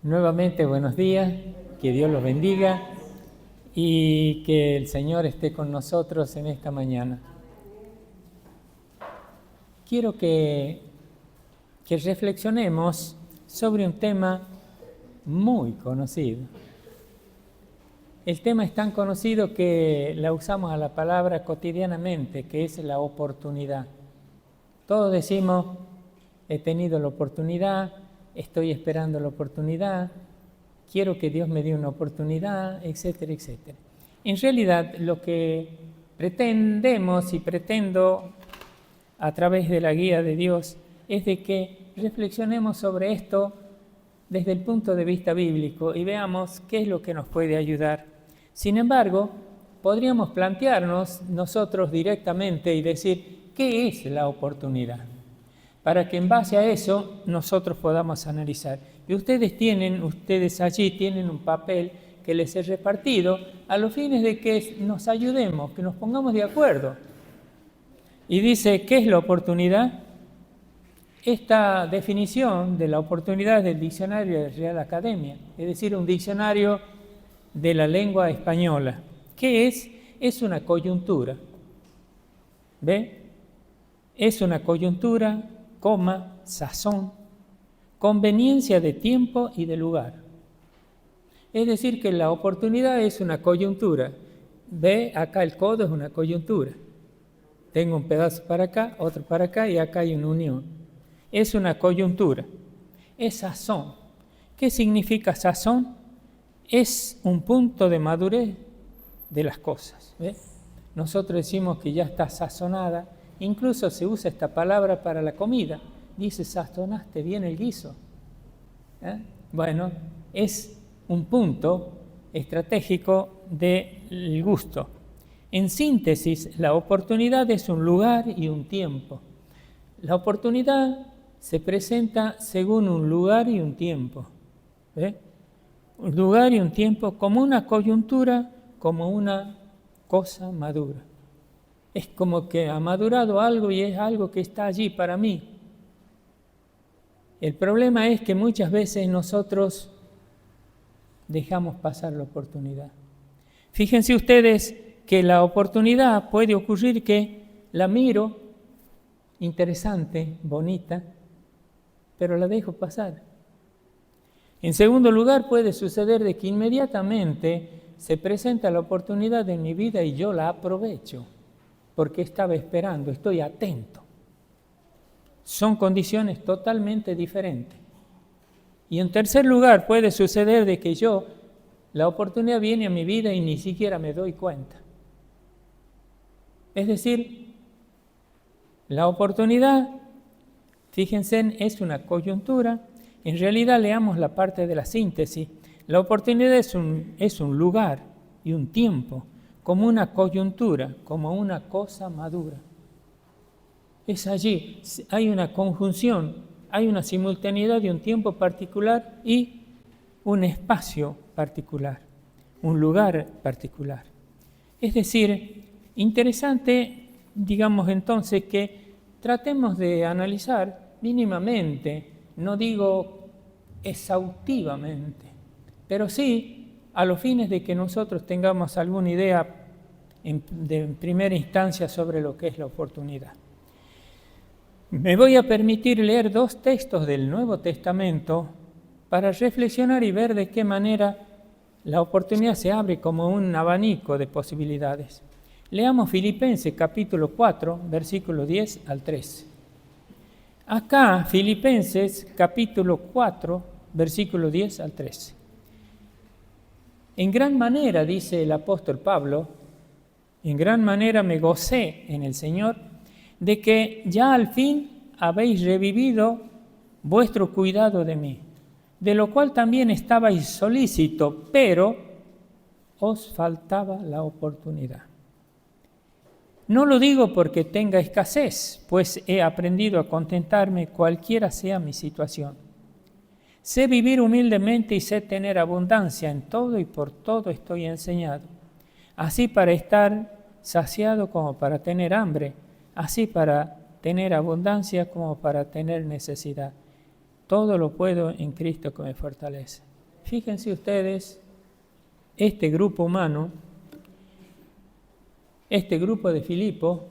Nuevamente, buenos días, que Dios los bendiga y que el Señor esté con nosotros en esta mañana. Quiero que reflexionemos sobre un tema muy conocido. El tema es tan conocido que la usamos a la palabra cotidianamente, que es la oportunidad. Todos decimos, he tenido la oportunidad, estoy esperando la oportunidad, quiero que Dios me dé una oportunidad, etcétera, etcétera. En realidad, lo que pretendemos y pretendo a través de la guía de Dios es de que reflexionemos sobre esto desde el punto de vista bíblico y veamos qué es lo que nos puede ayudar. Sin embargo, podríamos plantearnos nosotros directamente y decir, ¿qué es la oportunidad? Para que en base a eso nosotros podamos analizar. Y ustedes allí tienen un papel que les he repartido a los fines de que nos ayudemos, que nos pongamos de acuerdo. Y dice, ¿qué es la oportunidad? Esta definición de la oportunidad del diccionario de Real Academia, es decir, un diccionario de la lengua española. ¿Qué es? Es una coyuntura. ¿Ve? Es una coyuntura, sazón, conveniencia de tiempo y de lugar. Es decir, que la oportunidad es una coyuntura. Ve, acá el codo es una coyuntura. Tengo un pedazo para acá, otro para acá y acá hay una unión. Es una coyuntura. Es sazón. ¿Qué significa sazón? Es un punto de madurez de las cosas. ¿Ve? Nosotros decimos que ya está sazonada. Incluso se usa esta palabra para la comida. Dice, sazonaste bien el guiso. Bueno, es un punto estratégico del gusto. En síntesis, la oportunidad es un lugar y un tiempo. La oportunidad se presenta según un lugar y un tiempo. ¿Ve? Un lugar y un tiempo como una coyuntura, como una cosa madura. Es como que ha madurado algo y es algo que está allí para mí. El problema es que muchas veces nosotros dejamos pasar la oportunidad. Fíjense ustedes que la oportunidad puede ocurrir que la miro, interesante, bonita, pero la dejo pasar. En segundo lugar, puede suceder de que inmediatamente se presenta la oportunidad en mi vida y yo la aprovecho, porque estaba esperando, estoy atento. Son condiciones totalmente diferentes. Y en tercer lugar, puede suceder de que la oportunidad viene a mi vida y ni siquiera me doy cuenta. Es decir, la oportunidad, fíjense, es una coyuntura. En realidad, leamos la parte de la síntesis. La oportunidad es un lugar y un tiempo, como una coyuntura, como una cosa madura. Es allí, hay una conjunción, hay una simultaneidad de un tiempo particular y un espacio particular, un lugar particular. Es decir, interesante, digamos entonces, que tratemos de analizar mínimamente, no digo exhaustivamente, pero sí a los fines de que nosotros tengamos alguna idea en primera instancia sobre lo que es la oportunidad. Me voy a permitir leer 2 textos del Nuevo Testamento para reflexionar y ver de qué manera la oportunidad se abre como un abanico de posibilidades. Leamos Filipenses capítulo 4, versículo 10 al 13. Acá, Filipenses capítulo 4, versículo 10 al 13. En gran manera, dice el apóstol Pablo, en gran manera me gocé en el Señor de que ya al fin habéis revivido vuestro cuidado de mí, de lo cual también estabais solícito, pero os faltaba la oportunidad. No lo digo porque tenga escasez, pues he aprendido a contentarme cualquiera sea mi situación. Sé vivir humildemente y sé tener abundancia en todo y por todo estoy enseñado, así para estar saciado como para tener hambre, así para tener abundancia como para tener necesidad. Todo lo puedo en Cristo que me fortalece. fíjense ustedes, este grupo humano, este grupo de Filipos,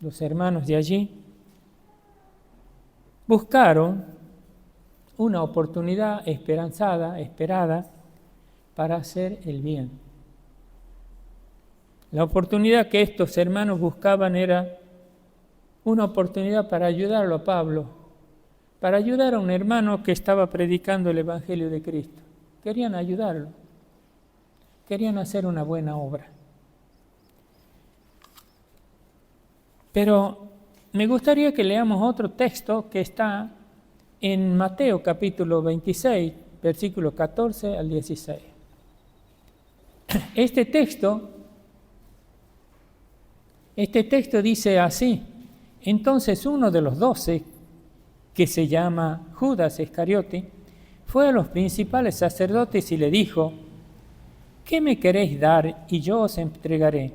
los hermanos de allí, buscaron una oportunidad esperada, para hacer el bien. La oportunidad que estos hermanos buscaban era una oportunidad para ayudarlo a Pablo, para ayudar a un hermano que estaba predicando el Evangelio de Cristo. Querían ayudarlo, querían hacer una buena obra. Pero me gustaría que leamos otro texto que está en Mateo capítulo 26, versículos 14 al 16. Este texto dice así: entonces uno de los 12, que se llama Judas Iscariote, fue a los principales sacerdotes y le dijo: ¿qué me queréis dar y yo os entregaré?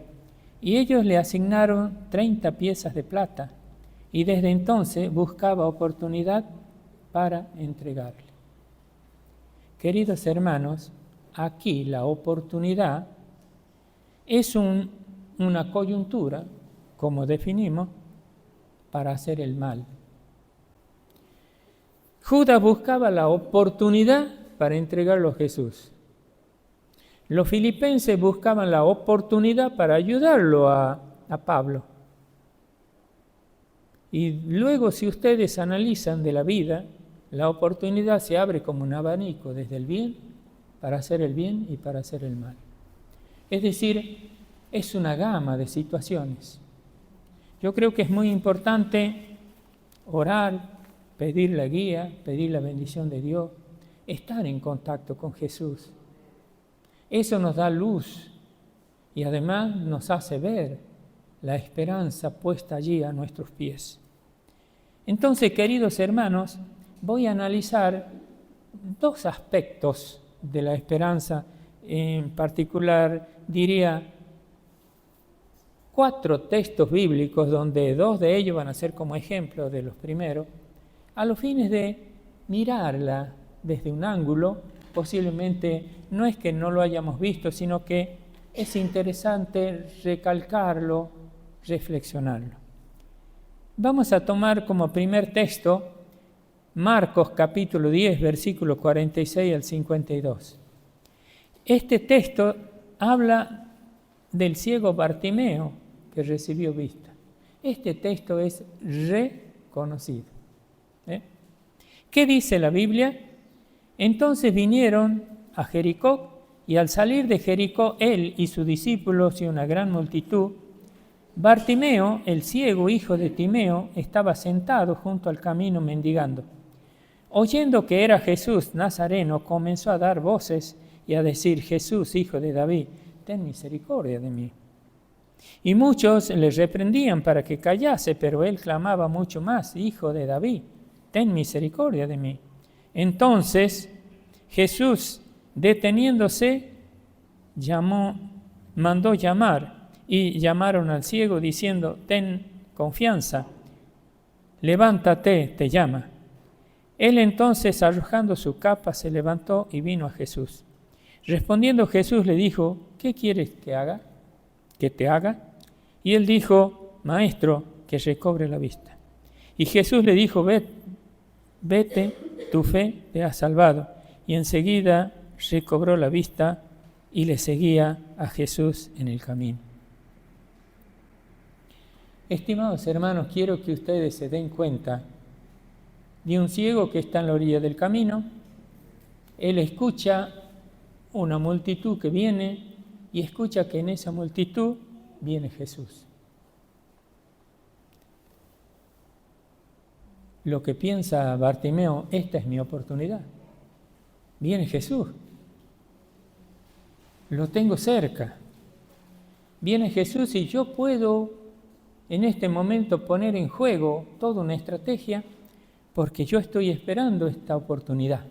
Y ellos le asignaron 30 piezas de plata, y desde entonces buscaba oportunidad para entregarle. Queridos hermanos, aquí la oportunidad es una coyuntura, como definimos, para hacer el mal. Judas buscaba la oportunidad para entregarlo a Jesús. Los filipenses buscaban la oportunidad para ayudarlo a Pablo. Y luego, si ustedes analizan de la vida, la oportunidad se abre como un abanico desde el bien, para hacer el bien y para hacer el mal. Es decir, es una gama de situaciones. Yo creo que es muy importante orar, pedir la guía, pedir la bendición de Dios, estar en contacto con Jesús. Eso nos da luz y además nos hace ver la esperanza puesta allí a nuestros pies. Entonces, queridos hermanos, voy a analizar dos aspectos de la esperanza. En particular, diría 4 textos bíblicos donde 2 de ellos van a ser como ejemplo de los primeros, a los fines de mirarla desde un ángulo. Posiblemente no es que no lo hayamos visto, sino que es interesante recalcarlo, reflexionarlo. Vamos a tomar como primer texto Marcos capítulo 10, versículos 46 al 52. Este texto habla del ciego Bartimeo que recibió vista. Este texto es reconocido. ¿Qué dice la Biblia? Entonces vinieron a Jericó, y al salir de Jericó él y sus discípulos y una gran multitud, Bartimeo, el ciego hijo de Timeo, estaba sentado junto al camino mendigando. Oyendo que era Jesús Nazareno, comenzó a dar voces y a decir: Jesús, hijo de David, ten misericordia de mí. Y muchos le reprendían para que callase, pero él clamaba mucho más: Hijo de David, ten misericordia de mí. Entonces Jesús, deteniéndose, mandó llamar, y llamaron al ciego diciendo: ten confianza, levántate, te llama. Él entonces, arrojando su capa, se levantó y vino a Jesús. Respondiendo Jesús le dijo: ¿qué quieres que te haga? Y él dijo: Maestro, que recobre la vista. Y Jesús le dijo: vete, tu fe te ha salvado. Y enseguida recobró la vista y le seguía a Jesús en el camino. Estimados hermanos, quiero que ustedes se den cuenta de un ciego que está en la orilla del camino. Él escucha una multitud que viene y escucha que en esa multitud viene Jesús. Lo que piensa Bartimeo: esta es mi oportunidad. Viene Jesús. Lo tengo cerca. Viene Jesús y yo puedo en este momento poner en juego toda una estrategia, porque yo estoy esperando esta oportunidad.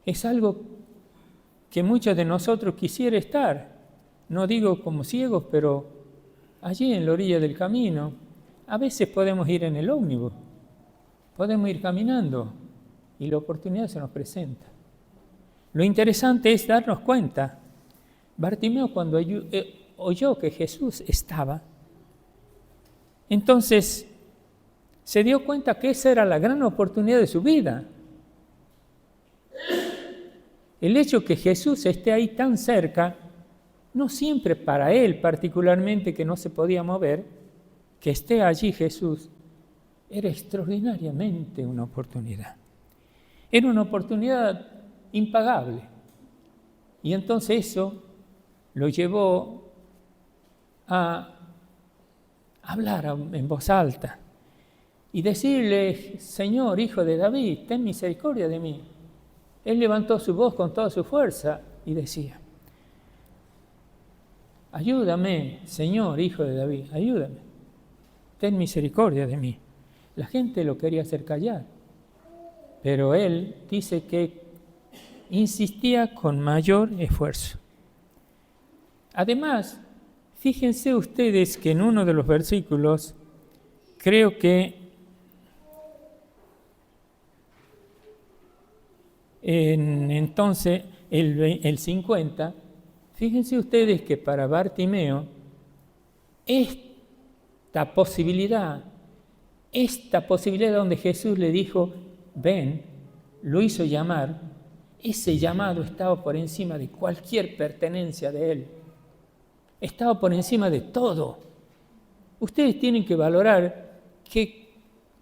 Es algo que muchos de nosotros quisiera estar, no digo como ciegos, pero allí en la orilla del camino. A veces podemos ir en el ómnibus, podemos ir caminando, y la oportunidad se nos presenta. Lo interesante es darnos cuenta. Bartimeo, cuando oyó que Jesús estaba, entonces se dio cuenta que esa era la gran oportunidad de su vida. El hecho que Jesús esté ahí tan cerca, no siempre para él particularmente, que no se podía mover, que esté allí Jesús, era extraordinariamente una oportunidad. Era una oportunidad impagable. Y entonces eso lo llevó a hablar en voz alta y decirle: Señor, Hijo de David, ten misericordia de mí. Él levantó su voz con toda su fuerza y decía: ayúdame, Señor, Hijo de David, ayúdame, ten misericordia de mí. La gente lo quería hacer callar, pero él dice que insistía con mayor esfuerzo. Además, fíjense ustedes que en uno de los versículos, creo que entonces el 50, fíjense ustedes que para Bartimeo esta posibilidad donde Jesús le dijo: ven, lo hizo llamar, ese llamado estaba por encima de cualquier pertenencia de él, estaba por encima de todo. Ustedes tienen que valorar que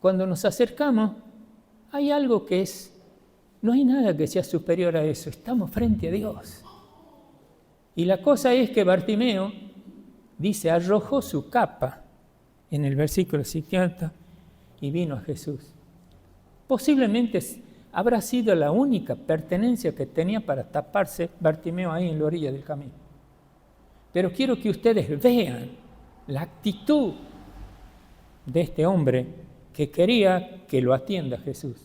cuando nos acercamos hay algo que no hay nada que sea superior a eso, estamos frente a Dios. Y la cosa es que Bartimeo, dice, arrojó su capa en el versículo 50 y vino a Jesús. Posiblemente habrá sido la única pertenencia que tenía para taparse Bartimeo ahí en la orilla del camino. Pero quiero que ustedes vean la actitud de este hombre que quería que lo atienda Jesús,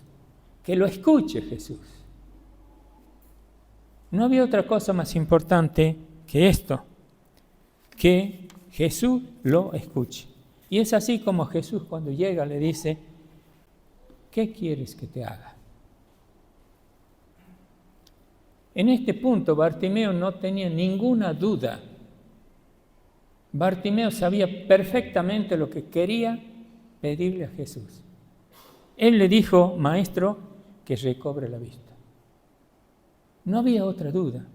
que lo escuche Jesús. No había otra cosa más importante que esto, que Jesús lo escuche. Y es así como Jesús, cuando llega, le dice: ¿qué quieres que te haga? En este punto Bartimeo no tenía ninguna duda. Bartimeo sabía perfectamente lo que quería pedirle a Jesús. Él le dijo: maestro, que recobre la vista. No había otra duda.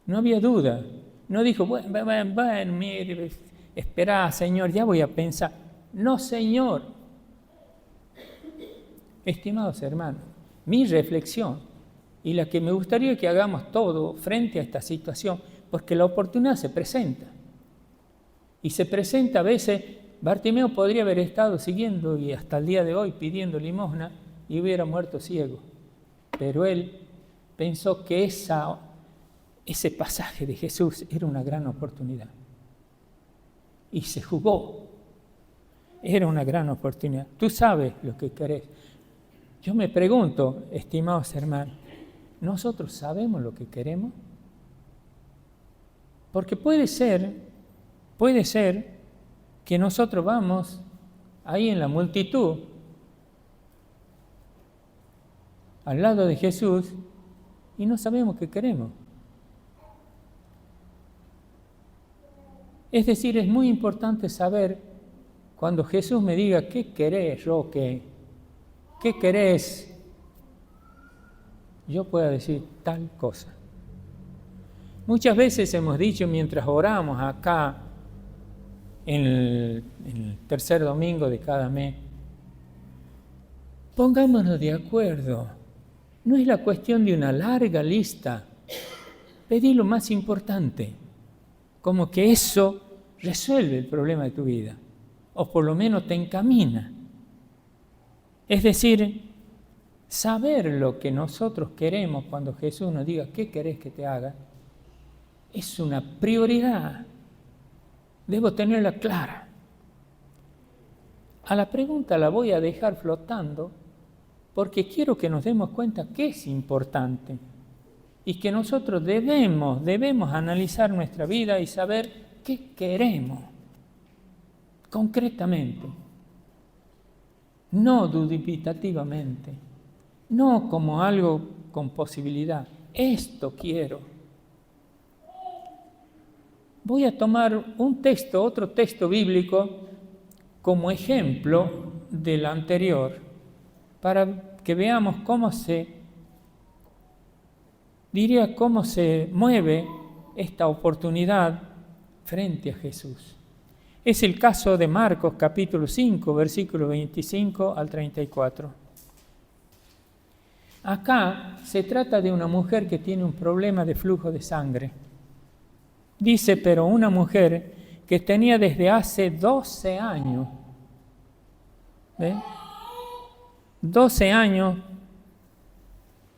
No había duda. No dijo: bueno, mire, espera, Señor, ya voy a pensar. No, Señor. Estimados hermanos, mi reflexión y la que me gustaría que hagamos todo frente a esta situación, porque la oportunidad se presenta. Y se presenta a veces. Bartimeo podría haber estado siguiendo y hasta el día de hoy pidiendo limosna y hubiera muerto ciego. Pero él pensó que ese pasaje de Jesús era una gran oportunidad. Y se jugó. Era una gran oportunidad. Tú sabes lo que querés. Yo me pregunto, estimados hermanos, ¿nosotros sabemos lo que queremos? Porque puede ser que nosotros vamos ahí en la multitud, al lado de Jesús, y no sabemos qué queremos. Es decir, es muy importante saber, cuando Jesús me diga: ¿qué querés, Roque? ¿Qué querés? Yo pueda decir tal cosa. Muchas veces hemos dicho, mientras oramos acá, en el tercer domingo de cada mes, pongámonos de acuerdo. No es la cuestión de una larga lista. Pedí lo más importante, como que eso resuelve el problema de tu vida, o por lo menos te encamina. Es decir, saber lo que nosotros queremos cuando Jesús nos diga: ¿qué querés que te haga?, es una prioridad. Debo tenerla clara. A la pregunta la voy a dejar flotando porque quiero que nos demos cuenta que es importante y que nosotros debemos analizar nuestra vida y saber qué queremos concretamente, no dubitativamente. no como algo con posibilidad. Esto quiero. Voy a tomar otro texto bíblico, como ejemplo del anterior, para que veamos cómo se mueve esta oportunidad frente a Jesús. Es el caso de Marcos capítulo 5, versículo 25 al 34. Acá se trata de una mujer que tiene un problema de flujo de sangre. Dice, pero una mujer que tenía desde hace 12 años, 12 años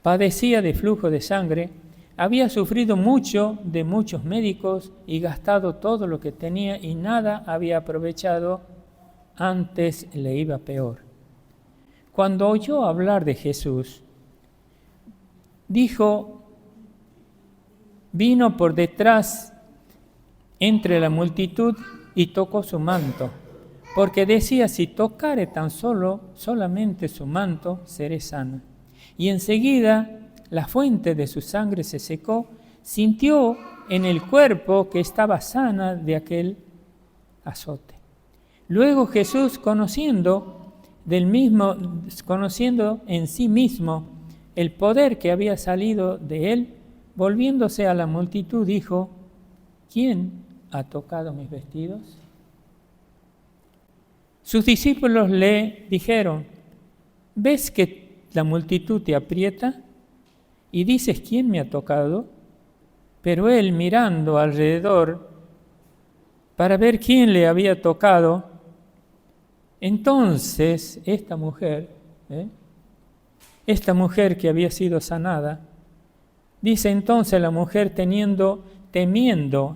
padecía de flujo de sangre, había sufrido mucho de muchos médicos y gastado todo lo que tenía y nada había aprovechado, antes le iba peor. Cuando oyó hablar de Jesús, vino por detrás entre la multitud y tocó su manto, porque decía, si tocare solamente su manto, seré sana. Y enseguida la fuente de su sangre se secó, sintió en el cuerpo que estaba sana de aquel azote. Luego Jesús, conociendo en sí mismo el poder que había salido de él, volviéndose a la multitud, dijo, ¿quién ha tocado mis vestidos? Sus discípulos le dijeron, ¿ves que la multitud te aprieta? Y dices, ¿quién me ha tocado? Pero él, mirando alrededor para ver quién le había tocado, entonces esta mujer que había sido sanada, dice entonces la mujer temiendo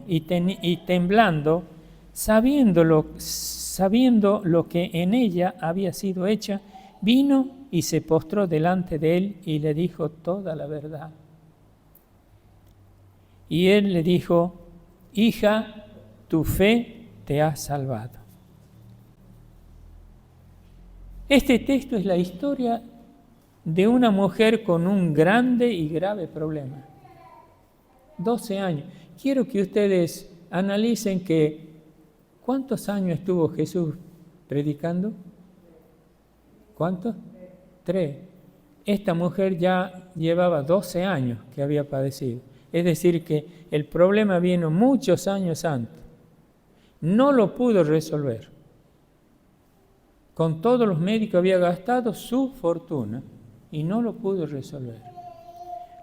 y temblando, sabiendo lo que en ella había sido hecha, vino y se postró delante de él y le dijo toda la verdad. Y él le dijo, hija, tu fe te ha salvado. Este texto es la historia de una mujer con un grande y grave problema. 12 años. Quiero que ustedes analicen ¿cuántos años estuvo Jesús predicando? ¿Cuántos? 3. Esta mujer ya llevaba 12 años que había padecido. Es decir, que el problema vino muchos años antes. No lo pudo resolver. Con todos los médicos había gastado su fortuna y no lo pudo resolver.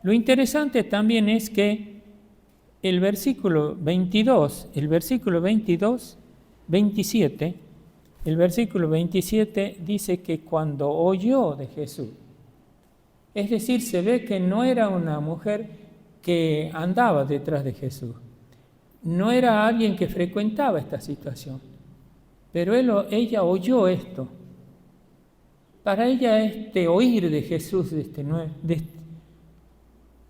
Lo interesante también es que el versículo 27 dice que cuando oyó de Jesús, es decir, se ve que no era una mujer que andaba detrás de Jesús, no era alguien que frecuentaba esta situación, pero ella oyó esto. Para ella oír de Jesús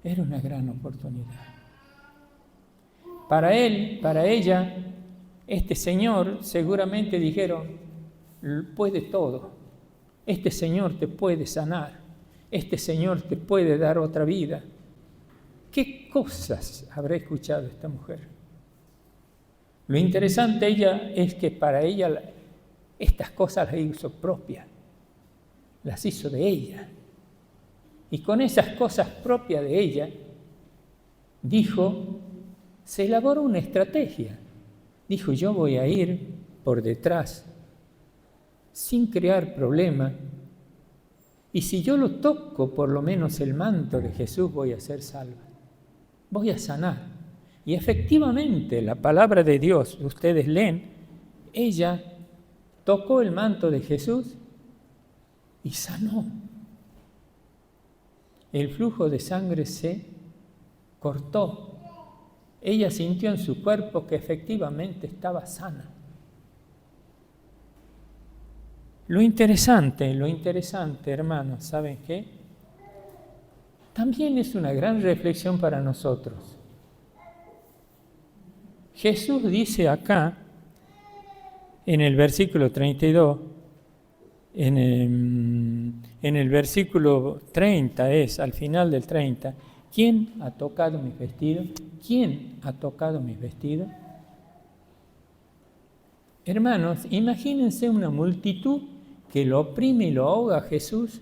era una gran oportunidad. Para ella, este Señor seguramente dijeron, puede todo, este Señor te puede sanar, este Señor te puede dar otra vida. ¿Qué cosas habrá escuchado esta mujer? Lo interesante es que para ella estas cosas las hizo propias, las hizo de ella. Y con esas cosas propias de ella, se elaboró una estrategia. Dijo, yo voy a ir por detrás, sin crear problema, y si yo lo toco, por lo menos el manto de Jesús, voy a ser salva, voy a sanar. Y efectivamente, la palabra de Dios, ustedes leen, ella tocó el manto de Jesús y sanó. El flujo de sangre se cortó. Ella sintió en su cuerpo que efectivamente estaba sana. Lo interesante, hermanos, ¿saben qué? También es una gran reflexión para nosotros. Jesús dice acá, en el versículo 32, en en el versículo 30, al final del 30, ¿quién ha tocado mis vestidos? ¿Quién ha tocado mis vestidos? Hermanos, imagínense una multitud que lo oprime y lo ahoga a Jesús,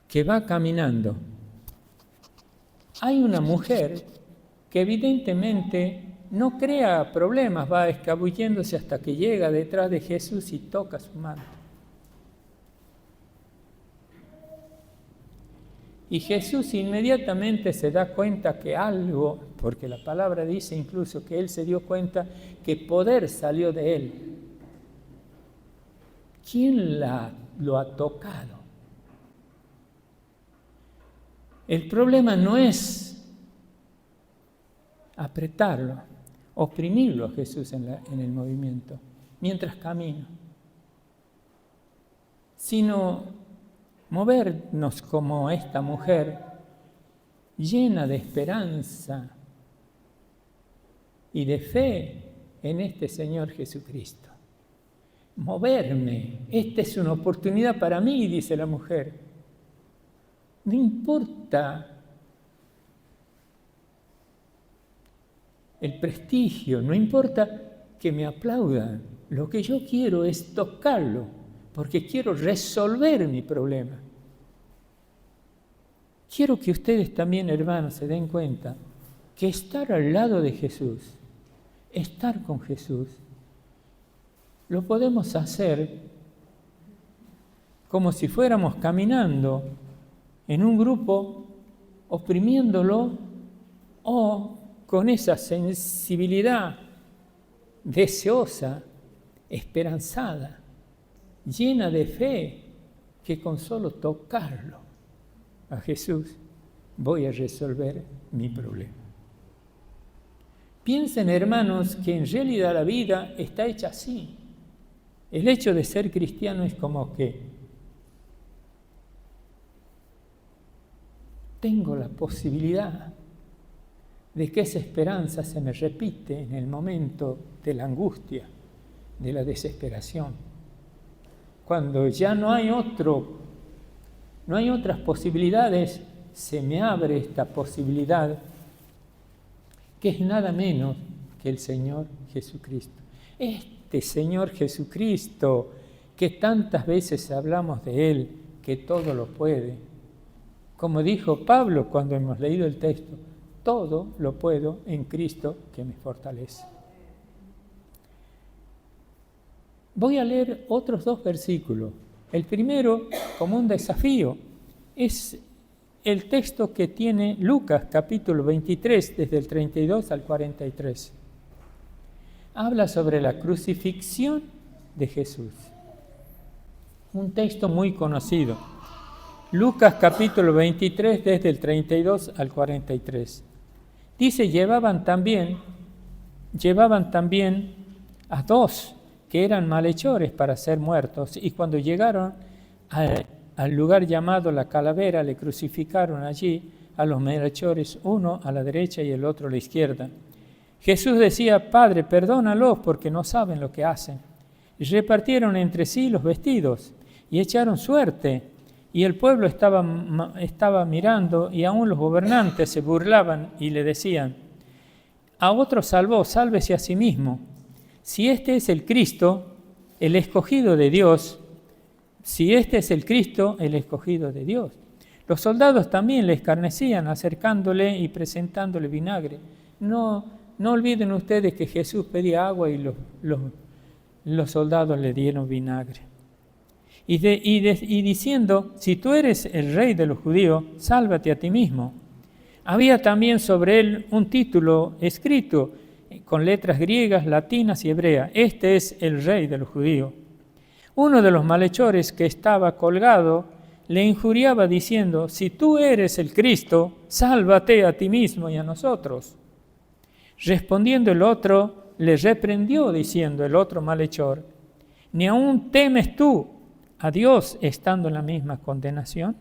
que va caminando. Hay una mujer que evidentemente no crea problemas, va escabulléndose hasta que llega detrás de Jesús y toca su manto. Y Jesús inmediatamente se da cuenta que algo, porque la palabra dice incluso que él se dio cuenta que poder salió de él. ¿Quién lo ha tocado? El problema no es apretarlo, oprimirlo a Jesús en el movimiento, mientras camina, sino movernos como esta mujer, llena de esperanza y de fe en este Señor Jesucristo. Moverme, esta es una oportunidad para mí, dice la mujer. No importa el prestigio, no importa que me aplaudan, lo que yo quiero es tocarlo, porque quiero resolver mi problema. Quiero que ustedes también, hermanos, se den cuenta que estar al lado de Jesús, estar con Jesús, lo podemos hacer como si fuéramos caminando en un grupo, oprimiéndolo, o con esa sensibilidad deseosa, esperanzada, llena de fe, que con solo tocarlo a Jesús voy a resolver mi problema. Piensen, hermanos, que en realidad la vida está hecha así. El hecho de ser cristiano es como que tengo la posibilidad de que esa esperanza se me repite en el momento de la angustia, de la desesperación. Cuando ya no hay otras posibilidades, se me abre esta posibilidad, que es nada menos que el Señor Jesucristo. Este Señor Jesucristo, que tantas veces hablamos de Él, que todo lo puede. Como dijo Pablo cuando hemos leído el texto, todo lo puedo en Cristo que me fortalece. Voy a leer otros 2 versículos. El primero, como un desafío, es el texto que tiene Lucas, capítulo 23, desde el 32 al 43. Habla sobre la crucifixión de Jesús. Un texto muy conocido. Lucas, capítulo 23, desde el 32 al 43. Dice, llevaban también a 2 que eran malhechores para ser muertos, y cuando llegaron al lugar llamado la Calavera, le crucificaron allí a los malhechores, uno a la derecha y el otro a la izquierda. Jesús decía, Padre, perdónalos porque no saben lo que hacen. Y repartieron entre sí los vestidos y echaron suerte. Y el pueblo estaba mirando, y aún los gobernantes se burlaban y le decían, a otro salvó, sálvese a sí mismo. Si este es el Cristo, el escogido de Dios, Los soldados también le escarnecían, acercándole y presentándole vinagre. No olviden ustedes que Jesús pedía agua y los soldados le dieron vinagre. Y diciendo, si tú eres el rey de los judíos, sálvate a ti mismo. Había también sobre él un título escrito con letras griegas, latinas y hebreas. Este es el rey de los judíos. Uno de los malhechores que estaba colgado le injuriaba diciendo, si tú eres el Cristo, sálvate a ti mismo y a nosotros. Respondiendo el otro, le reprendió diciendo, el otro malhechor, ¿ni aún temes tú a Dios estando en la misma condenación?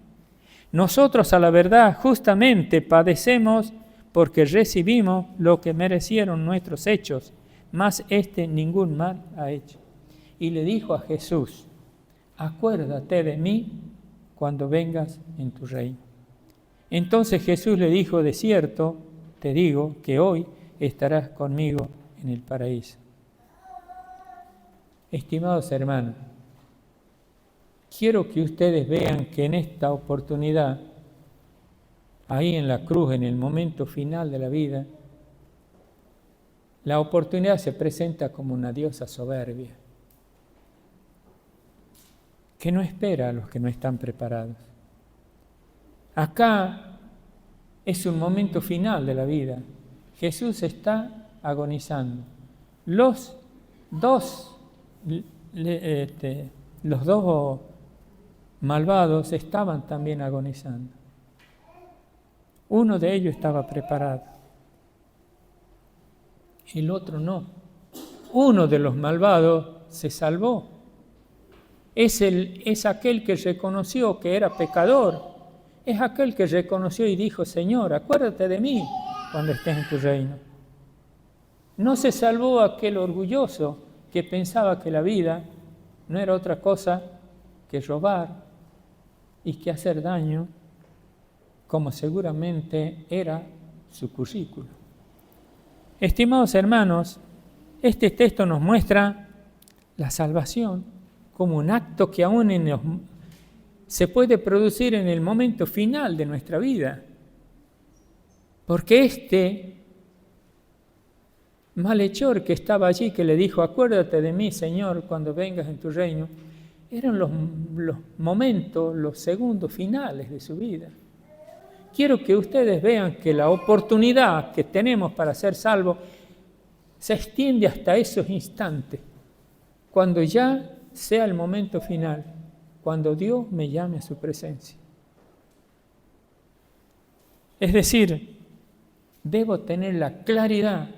Nosotros a la verdad justamente padecemos porque recibimos lo que merecieron nuestros hechos, mas ningún mal ha hecho. Y le dijo a Jesús, acuérdate de mí cuando vengas en tu reino. Entonces Jesús le dijo, de cierto te digo que hoy estarás conmigo en el paraíso. Estimados hermanos, quiero que ustedes vean que en esta oportunidad, ahí en la cruz, en el momento final de la vida, la oportunidad se presenta como una diosa soberbia, que no espera a los que no están preparados. Acá es un momento final de la vida. Jesús está agonizando. Los dos malvados estaban también agonizando. Uno de ellos estaba preparado, el otro no. Uno de los malvados se salvó. Es aquel que reconoció que era pecador. Es aquel que reconoció y dijo, Señor, acuérdate de mí cuando estés en tu reino. No se salvó aquel orgulloso que pensaba que la vida no era otra cosa que robar y que hacer daño, como seguramente era su currículo. Estimados hermanos, este texto nos muestra la salvación como un acto que aún se puede producir en el momento final de nuestra vida. Porque este malhechor que estaba allí, que le dijo, acuérdate de mí, Señor, cuando vengas en tu reino, eran los momentos, los segundos finales de su vida. Quiero que ustedes vean que la oportunidad que tenemos para ser salvos se extiende hasta esos instantes, cuando ya sea el momento final, cuando Dios me llame a su presencia. Es decir, debo tener la claridad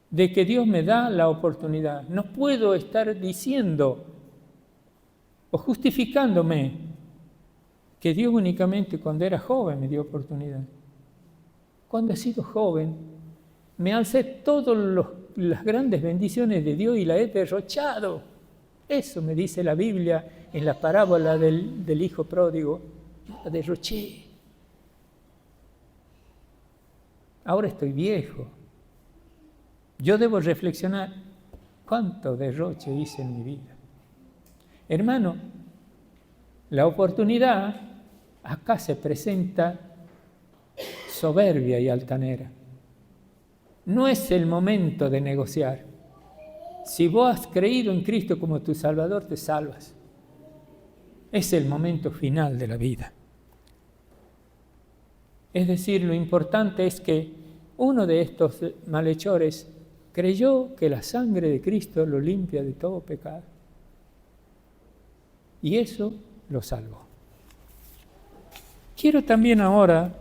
de que Dios me da la oportunidad. No puedo estar diciendo o justificándome que Dios únicamente cuando era joven me dio oportunidad. Cuando he sido joven, me alcé todas las grandes bendiciones de Dios y la he derrochado. Eso me dice la Biblia en la parábola del hijo pródigo. La derroché. Ahora estoy viejo. Yo debo reflexionar cuánto derroche hice en mi vida. Hermano, la oportunidad acá se presenta soberbia y altanera. No es el momento de negociar. Si vos has creído en Cristo como tu Salvador, te salvas. Es el momento final de la vida. Es decir, lo importante es que uno de estos malhechores creyó que la sangre de Cristo lo limpia de todo pecado. Y eso lo salvó. Quiero también ahora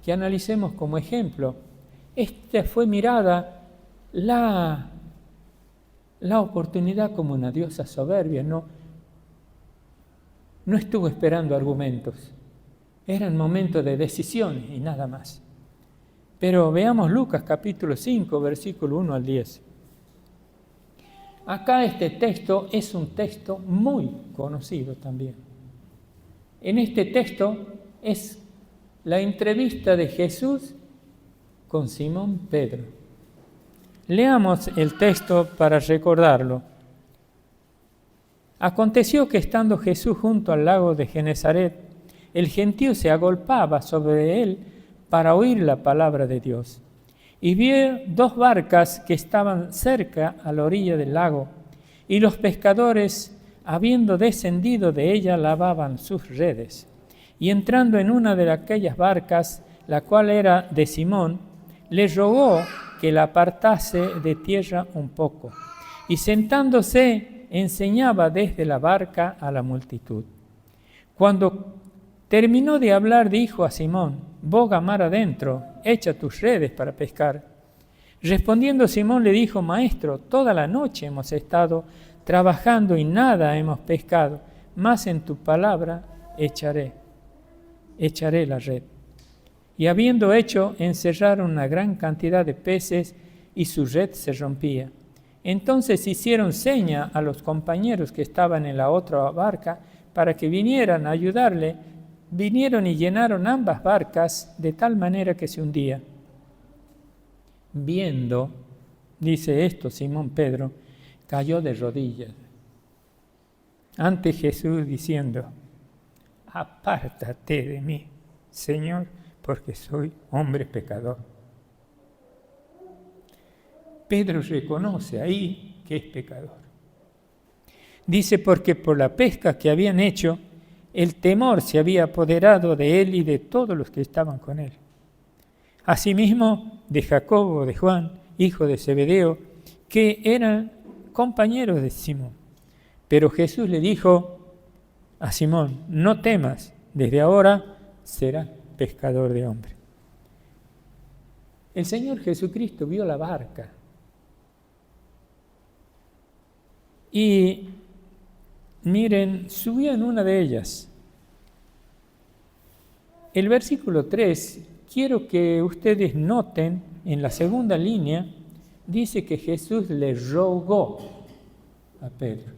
que analicemos como ejemplo. Esta fue mirada la oportunidad como una diosa soberbia. No estuvo esperando argumentos. Eran momentos de decisiones y nada más. Pero veamos Lucas capítulo 5, versículo 1 al 10. Acá este texto es un texto muy conocido también. En este texto es la entrevista de Jesús con Simón Pedro. Leamos el texto para recordarlo. Aconteció que estando Jesús junto al lago de Genesaret, el gentío se agolpaba sobre él para oír la palabra de Dios. Y vio 2 barcas que estaban cerca a la orilla del lago, y los pescadores, habiendo descendido de ella, lavaban sus redes. Y entrando en una de aquellas barcas, la cual era de Simón, le rogó que la apartase de tierra un poco. Y sentándose, enseñaba desde la barca a la multitud. Cuando terminó de hablar, dijo a Simón, boga mar adentro, echa tus redes para pescar. Respondiendo Simón le dijo, Maestro, toda la noche hemos estado trabajando y nada hemos pescado, mas en tu palabra echaré la red. Y habiendo hecho, encerraron una gran cantidad de peces y su red se rompía. Entonces hicieron seña a los compañeros que estaban en la otra barca para que vinieran a ayudarle, vinieron y llenaron ambas barcas de tal manera que se hundía. Viendo, dice esto Simón Pedro, cayó de rodillas ante Jesús diciendo: apártate de mí, Señor, porque soy hombre pecador. Pedro reconoce ahí que es pecador. Dice: porque por la pesca que habían hecho, el temor se había apoderado de él y de todos los que estaban con él. Asimismo, de Jacobo, de Juan, hijo de Zebedeo, que eran compañeros de Simón. Pero Jesús le dijo a Simón: no temas, desde ahora serás pescador de hombres. El Señor Jesucristo vio la barca y miren, subió en una de ellas. El versículo 3, quiero que ustedes noten, en la segunda línea, dice que Jesús le rogó a Pedro.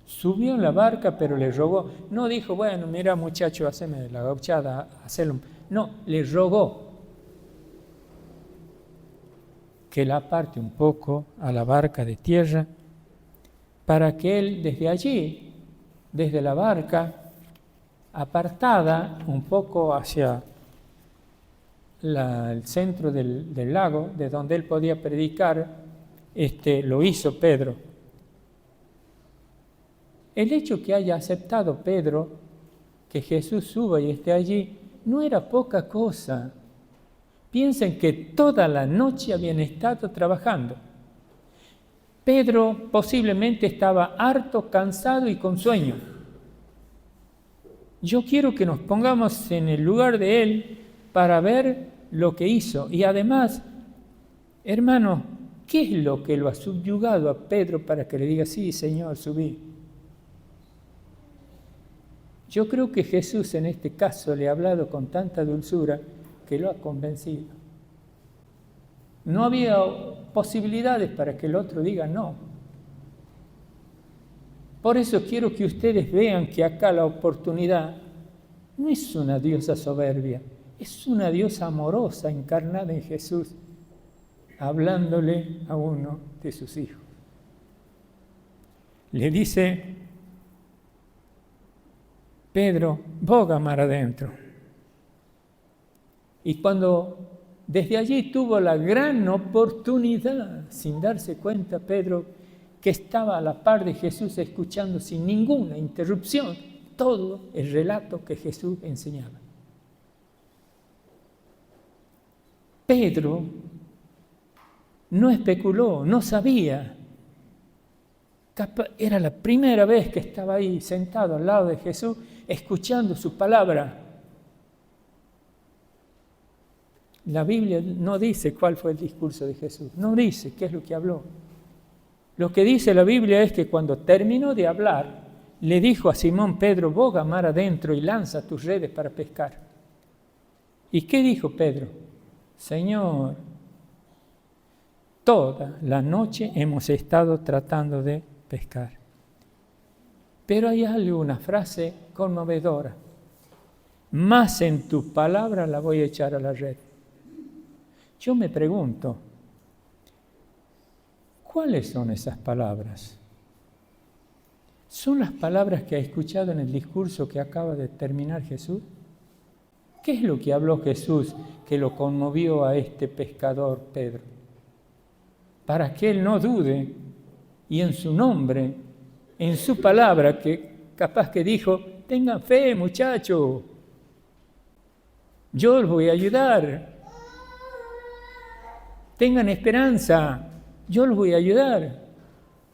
Subió en la barca, pero le rogó. No dijo: bueno, mira muchacho, haceme la gauchada, hacelo. No, le rogó que la aparte un poco a la barca de tierra, para que él desde allí, desde la barca, apartada un poco hacia el centro del lago, de donde él podía predicar, lo hizo Pedro. El hecho que haya aceptado Pedro que Jesús suba y esté allí no era poca cosa. Piensen que toda la noche habían estado trabajando. Pedro posiblemente estaba harto, cansado y con sueño. Yo quiero que nos pongamos en el lugar de él para ver lo que hizo. Y además, hermano, ¿qué es lo que lo ha subyugado a Pedro para que le diga: sí, Señor, subí? Yo creo que Jesús en este caso le ha hablado con tanta dulzura que lo ha convencido. No había posibilidades para que el otro diga no. Por eso quiero que ustedes vean que acá la oportunidad no es una diosa soberbia, es una diosa amorosa encarnada en Jesús, hablándole a uno de sus hijos. Le dice: Pedro, boga mar adentro. Y cuando desde allí tuvo la gran oportunidad, sin darse cuenta Pedro, que estaba a la par de Jesús escuchando sin ninguna interrupción todo el relato que Jesús enseñaba. Pedro no especuló, no sabía. Era la primera vez que estaba ahí sentado al lado de Jesús, escuchando su palabra. La Biblia no dice cuál fue el discurso de Jesús, no dice qué es lo que habló. Lo que dice la Biblia es que cuando terminó de hablar, le dijo a Simón Pedro: boga mar adentro y lanza tus redes para pescar. ¿Y qué dijo Pedro? Señor, toda la noche hemos estado tratando de pescar. Pero hay algo, una frase conmovedora: más en tu palabra la voy a echar a la red. Yo me pregunto, ¿cuáles son esas palabras? ¿Son las palabras que ha escuchado en el discurso que acaba de terminar Jesús? ¿Qué es lo que habló Jesús que lo conmovió a este pescador Pedro? Para que él no dude y en su nombre, en su palabra, que capaz que dijo: tengan fe, muchachos, yo los voy a ayudar. Tengan esperanza, yo los voy a ayudar.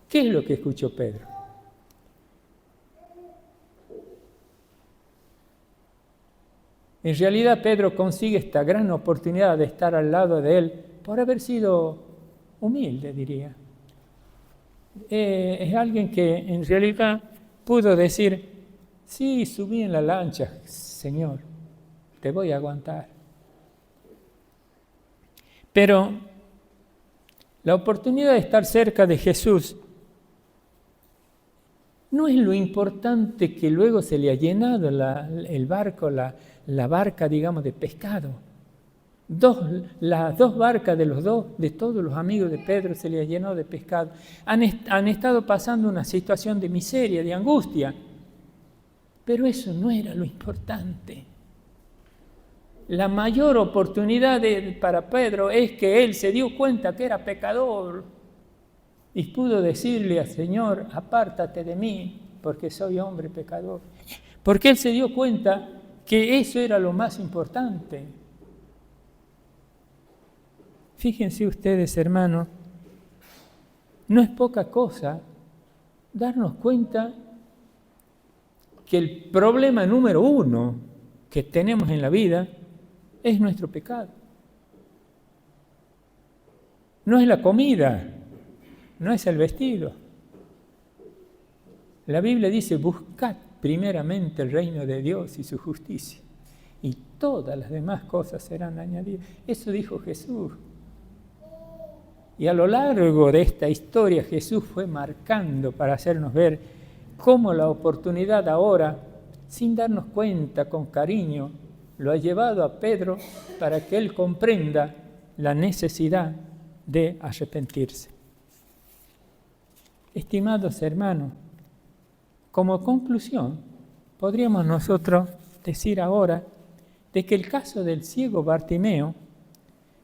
¿Qué es lo que escuchó Pedro? En realidad Pedro consigue esta gran oportunidad de estar al lado de él por haber sido humilde, diría. Es alguien que en realidad pudo decir: sí, subí en la lancha, Señor, te voy a aguantar. Pero la oportunidad de estar cerca de Jesús No es lo importante que luego se le ha llenado el barco, la barca, digamos, de pescado. Las dos barcas de todos los amigos de Pedro se le ha llenado de pescado. Han estado pasando una situación de miseria, de angustia. Pero eso no era lo importante. La mayor oportunidad para Pedro es que él se dio cuenta que era pecador y pudo decirle al Señor, apártate de mí, porque soy hombre pecador. Porque él se dio cuenta que eso era lo más importante. Fíjense ustedes, hermanos, no es poca cosa darnos cuenta que el problema número uno que tenemos en la vida es nuestro pecado. No es la comida, no es el vestido. La Biblia dice, buscad primeramente el reino de Dios y su justicia, y todas las demás cosas serán añadidas. Eso dijo Jesús. Y a lo largo de esta historia Jesús fue marcando para hacernos ver cómo la oportunidad ahora, sin darnos cuenta, con cariño, lo ha llevado a Pedro para que él comprenda la necesidad de arrepentirse. Estimados hermanos, como conclusión, podríamos nosotros decir ahora de que el caso del ciego Bartimeo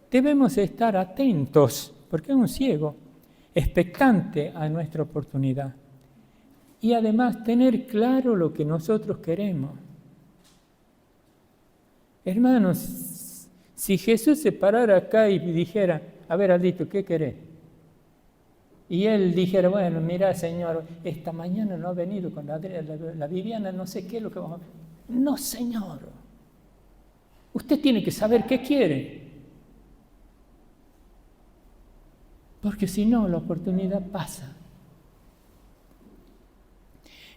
debemos estar atentos, porque es un ciego, expectante a nuestra oportunidad. Y además tener claro lo que nosotros queremos. Hermanos, si Jesús se parara acá y dijera, a ver, Aldito, ¿qué querés? Y él dijera, bueno, mira, Señor, esta mañana no ha venido con la Viviana, no sé qué es lo que vamos a ver. No, Señor. Usted tiene que saber qué quiere. Porque si no, la oportunidad pasa.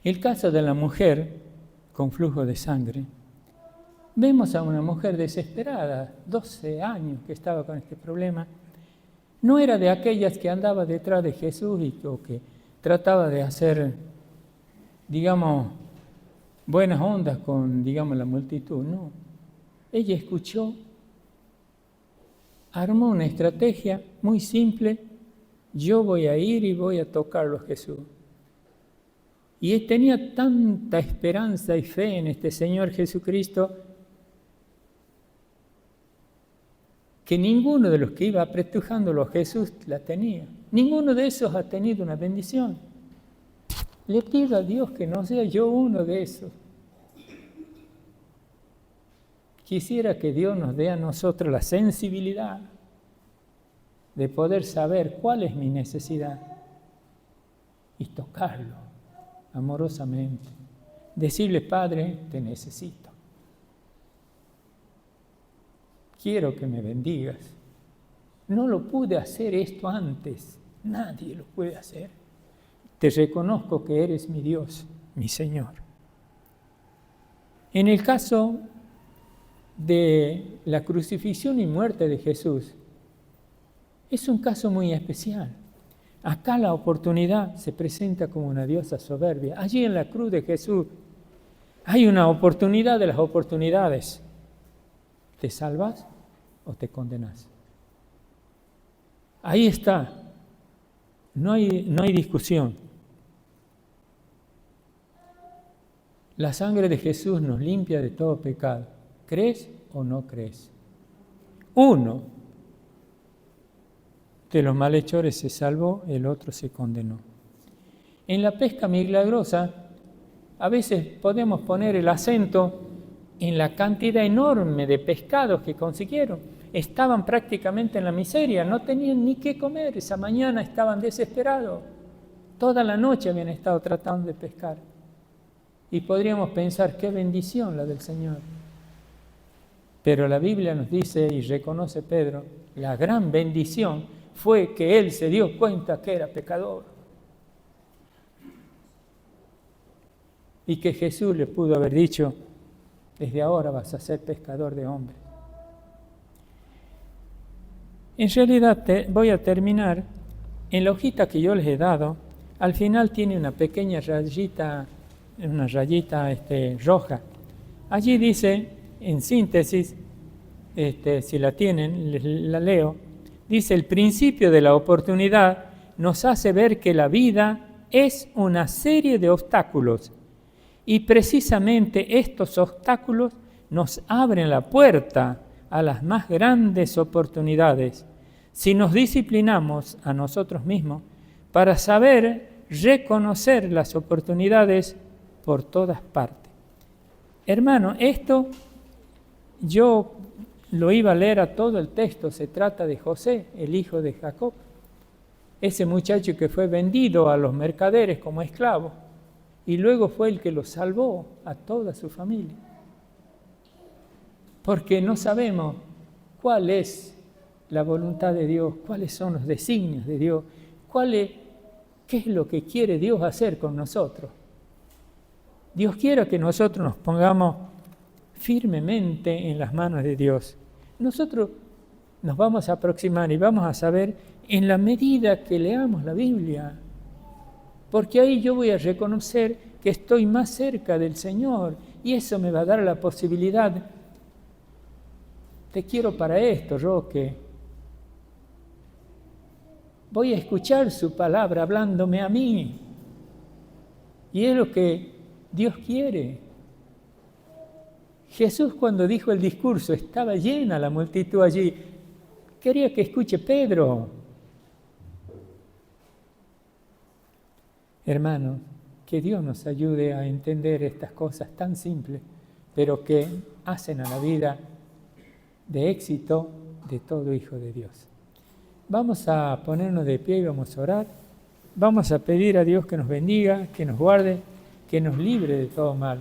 El caso de la mujer con flujo de sangre. Vemos a una mujer desesperada, 12 años que estaba con este problema. No era de aquellas que andaba detrás de Jesús o que trataba de hacer, digamos, buenas ondas con, digamos, la multitud. No. Ella escuchó, armó una estrategia muy simple. Yo voy a ir y voy a tocarlo a Jesús. Y tenía tanta esperanza y fe en este Señor Jesucristo que ninguno de los que iba apretujándolo a Jesús la tenía. Ninguno de esos ha tenido una bendición. Le pido a Dios que no sea yo uno de esos. Quisiera que Dios nos dé a nosotros la sensibilidad de poder saber cuál es mi necesidad y tocarlo amorosamente. Decirle, Padre, te necesito. Quiero que me bendigas. No lo pude hacer esto antes. Nadie lo puede hacer. Te reconozco que eres mi Dios, mi Señor. En el caso de la crucifixión y muerte de Jesús, es un caso muy especial. Acá la oportunidad se presenta como una diosa soberbia. Allí en la cruz de Jesús hay una oportunidad de las oportunidades. ¿Te salvas o te condenas? Ahí está. No hay discusión. La sangre de Jesús nos limpia de todo pecado. ¿Crees o no crees? Uno de los malhechores se salvó, el otro se condenó. En la pesca milagrosa, a veces podemos poner el acento en la cantidad enorme de pescados que consiguieron. Estaban prácticamente en la miseria, no tenían ni qué comer. Esa mañana estaban desesperados. Toda la noche habían estado tratando de pescar. Y podríamos pensar, qué bendición la del Señor. Pero la Biblia nos dice, y reconoce Pedro, la gran bendición fue que él se dio cuenta que era pecador. Y que Jesús le pudo haber dicho, desde ahora vas a ser pescador de hombres. En realidad voy a terminar, en la hojita que yo les he dado, al final tiene una pequeña rayita, roja. Allí dice, en síntesis, si la tienen, la leo, dice: el principio de la oportunidad nos hace ver que la vida es una serie de obstáculos y precisamente estos obstáculos nos abren la puerta a las más grandes oportunidades si nos disciplinamos a nosotros mismos para saber reconocer las oportunidades por todas partes. Hermano, esto yo lo iba a leer a todo el texto. Se trata de José, el hijo de Jacob, ese muchacho que fue vendido a los mercaderes como esclavo y luego fue el que lo salvó a toda su familia. Porque no sabemos cuál es la voluntad de Dios, cuáles son los designios de Dios, qué es lo que quiere Dios hacer con nosotros. Dios quiere que nosotros nos pongamos firmemente en las manos de Dios. Nosotros nos vamos a aproximar y vamos a saber en la medida que leamos la Biblia, porque ahí yo voy a reconocer que estoy más cerca del Señor y eso me va a dar la posibilidad. Te quiero para esto, Roque. Voy a escuchar su palabra hablándome a mí. Y es lo que Dios quiere. Jesús, cuando dijo el discurso, estaba llena la multitud allí. Quería que escuche Pedro. Hermano, que Dios nos ayude a entender estas cosas tan simples, pero que hacen a la vida de éxito de todo hijo de Dios. Vamos a ponernos de pie y vamos a orar. Vamos a pedir a Dios que nos bendiga, que nos guarde, que nos libre de todo mal.